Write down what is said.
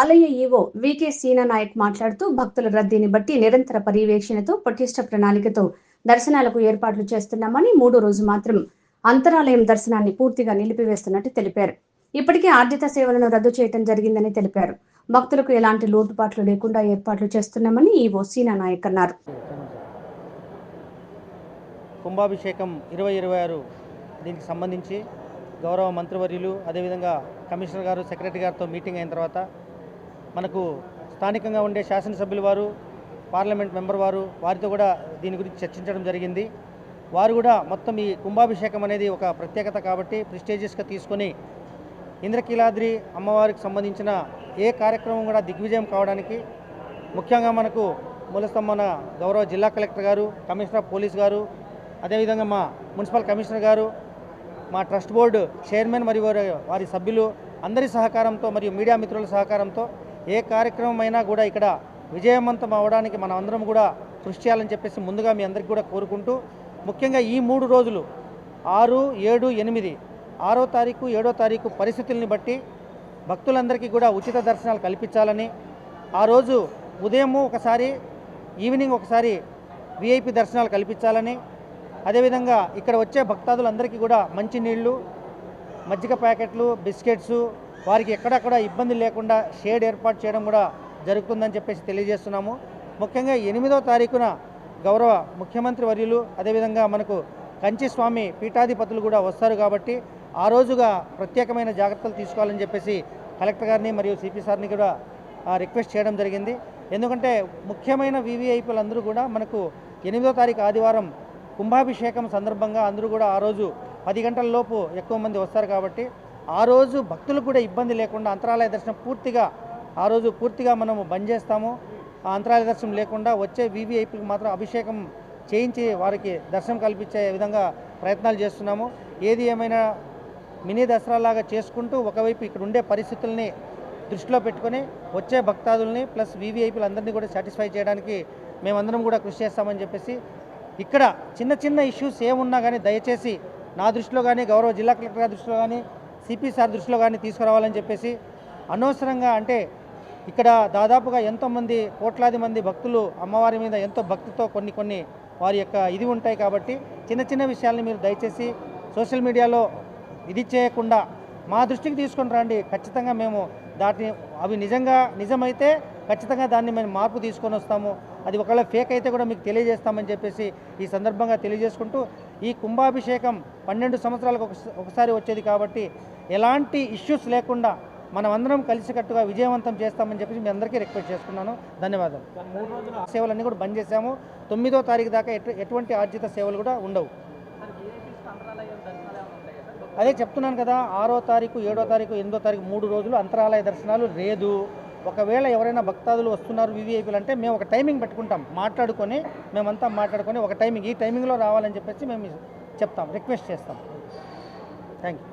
ఆలయ EO VK సీనా నాయక్ మాట్లాడుతూ భక్తుల రద్దీని బట్టి నిరంతర పర్యవేక్షణతో పటిష్ట ప్రణాళికతో దర్శనాలకు ఏర్పాట్లు చేస్తున్నామని 3 రోజు మాత్రం అంతరాలయం దర్శనాన్ని పూర్తిగా నిలిపివేస్తున్నట్టు తెలిపారు. ఇప్పటికే ఆర్జిత సేవలను రద్దు చేయడం జరిగిందని తెలిపారు. భక్తులకు ఎలాంటి లోటుపాట్లు లేకుండా ఏర్పాట్లు చేస్తున్నామని ఈవో సీనా నాయక్ అన్నారు. కుంభాభిషేకం 2026 దీనికి సంబంధించి గౌరవ మంత్రివర్యులు అదేవిధంగా కమిషనర్ గారు సెక్రటరీ గారితో మీటింగ్ అయిన తర్వాత మనకు స్థానికంగా ఉండే శాసనసభ్యులు వారు పార్లమెంట్ మెంబర్ వారితో కూడా దీని గురించి చర్చించడం జరిగింది. వారు కూడా మొత్తం ఈ కుంభాభిషేకం అనేది ఒక ప్రత్యేకత కాబట్టి ప్రెస్టీజియస్గా తీసుకొని ఇంద్రకీలాద్రి అమ్మవారికి సంబంధించిన ఏ కార్యక్రమం కూడా దిగ్విజయం కావడానికి ముఖ్యంగా మనకు మూలస్తంభన గౌరవ జిల్లా కలెక్టర్ గారు, కమిషనర్ ఆఫ్ పోలీస్ గారు, అదేవిధంగా మా మున్సిపల్ కమిషనర్ గారు, మా ట్రస్ట్ బోర్డు చైర్మన్ మరియు వారి సభ్యులు అందరి సహకారంతో మరియు మీడియా మిత్రుల సహకారంతో ఏ కార్యక్రమం అయినా కూడా ఇక్కడ విజయవంతం అవ్వడానికి మనం అందరం కూడా కృషి చేయాలని చెప్పేసి ముందుగా మీ అందరికీ కూడా కోరుకుంటూ, ముఖ్యంగా ఈ 3 రోజులు 6, 7, 8, 6వ తారీఖు 7వ తారీఖు పరిస్థితుల్ని బట్టి భక్తులందరికీ కూడా ఉచిత దర్శనాలు కల్పించాలని, ఆ రోజు ఉదయం ఒకసారి ఈవినింగ్ ఒకసారి విఐపి దర్శనాలు కల్పించాలని, అదేవిధంగా ఇక్కడ వచ్చే భక్తాదులందరికీ కూడా మంచినీళ్ళు, మజ్జిగ ప్యాకెట్లు, బిస్కెట్స్ వారికి ఎక్కడక్కడ ఇబ్బంది లేకుండా షేడ్ ఏర్పాటు చేయడం కూడా జరుగుతుందని చెప్పేసి తెలియజేస్తున్నాము. ముఖ్యంగా 8వ తారీఖున గౌరవ ముఖ్యమంత్రి వర్యులు అదేవిధంగా మనకు కంచి స్వామి పీఠాధిపతులు కూడా వస్తారు కాబట్టి ఆ రోజుగా ప్రత్యేకమైన జాగ్రత్తలు తీసుకోవాలని చెప్పేసి కలెక్టర్ గారిని మరియు సిపి సార్ని కూడా రిక్వెస్ట్ చేయడం జరిగింది. ఎందుకంటే ముఖ్యమైన వివిఐపీలు అందరూ కూడా మనకు 8వ తారీఖు ఆదివారం కుంభాభిషేకం సందర్భంగా అందరూ కూడా ఆ రోజు 10 గంటల లోపు ఎక్కువ మంది వస్తారు కాబట్టి ఆ రోజు భక్తులకు కూడా ఇబ్బంది లేకుండా అంతరాలయ దర్శనం ఆ రోజు పూర్తిగా మనము బంద్ చేస్తాము. ఆ అంతరాలయ దర్శనం లేకుండా వచ్చే వివిఐపీకి మాత్రం అభిషేకం చేయించి వారికి దర్శనం కల్పించే విధంగా ప్రయత్నాలు చేస్తున్నాము. ఏది ఏమైనా మినీ దసరాలాగా చేసుకుంటూ ఒకవైపు ఇక్కడ ఉండే పరిస్థితుల్ని దృష్టిలో పెట్టుకొని వచ్చే భక్తాదుల్ని ప్లస్ వివిఐపీలు అందరినీ కూడా సాటిస్ఫై చేయడానికి మేమందరం కూడా కృషి చేస్తామని చెప్పేసి, ఇక్కడ చిన్న చిన్న ఇష్యూస్ ఏమున్నా కానీ దయచేసి నా దృష్టిలో కానీ గౌరవ జిల్లా కలెక్టర్ గారి దృష్టిలో కానీ సిపి సార్ దృష్టిలో కానీ తీసుకురావాలని చెప్పేసి, అనవసరంగా అంటే ఇక్కడ దాదాపుగా ఎంతోమంది కోట్లాది మంది భక్తులు అమ్మవారి మీద ఎంతో భక్తితో కొన్ని వారి యొక్క ఇది ఉంటాయి కాబట్టి చిన్న చిన్న విషయాల్ని మీరు దయచేసి సోషల్ మీడియాలో ఇది చేయకుండా మా దృష్టికి తీసుకొని రండి. ఖచ్చితంగా మేము అవి నిజమైతే ఖచ్చితంగా దాన్ని మేము మార్పు తీసుకొని వస్తాము. అది ఒకవేళ ఫేక్ అయితే కూడా మీకు తెలియజేస్తామని చెప్పేసి ఈ సందర్భంగా తెలియజేసుకుంటూ, ఈ కుంభాభిషేకం 12 సంవత్సరాలకు ఒకసారి వచ్చేది కాబట్టి ఎలాంటి ఇష్యూస్ లేకుండా మనం అందరం కలిసికట్టుగా విజయవంతం చేస్తామని చెప్పేసి మీ అందరికీ రిక్వెస్ట్ చేసుకున్నాను. ధన్యవాదాలు. సేవలన్నీ కూడా బంద్ చేశాము. 9వ తారీఖు దాకా ఎటువంటి ఆర్జిత సేవలు కూడా ఉండవు. అదే చెప్తున్నాను కదా, 6వ తారీఖు 7వ తారీఖు 8వ తారీఖు 3 రోజులు అంతరాలయ దర్శనాలు లేదు. ఒకవేళ ఎవరైనా భక్తాదులు వస్తున్నారు వివిఐపీలు అంటే మేము ఒక టైమింగ్ పెట్టుకుంటాం, మేమంతా మాట్లాడుకొని ఒక టైమింగ్ ఈ టైమింగ్లో రావాలని చెప్పేసి మేము చెప్తాం, రిక్వెస్ట్ చేస్తాం. Thank you.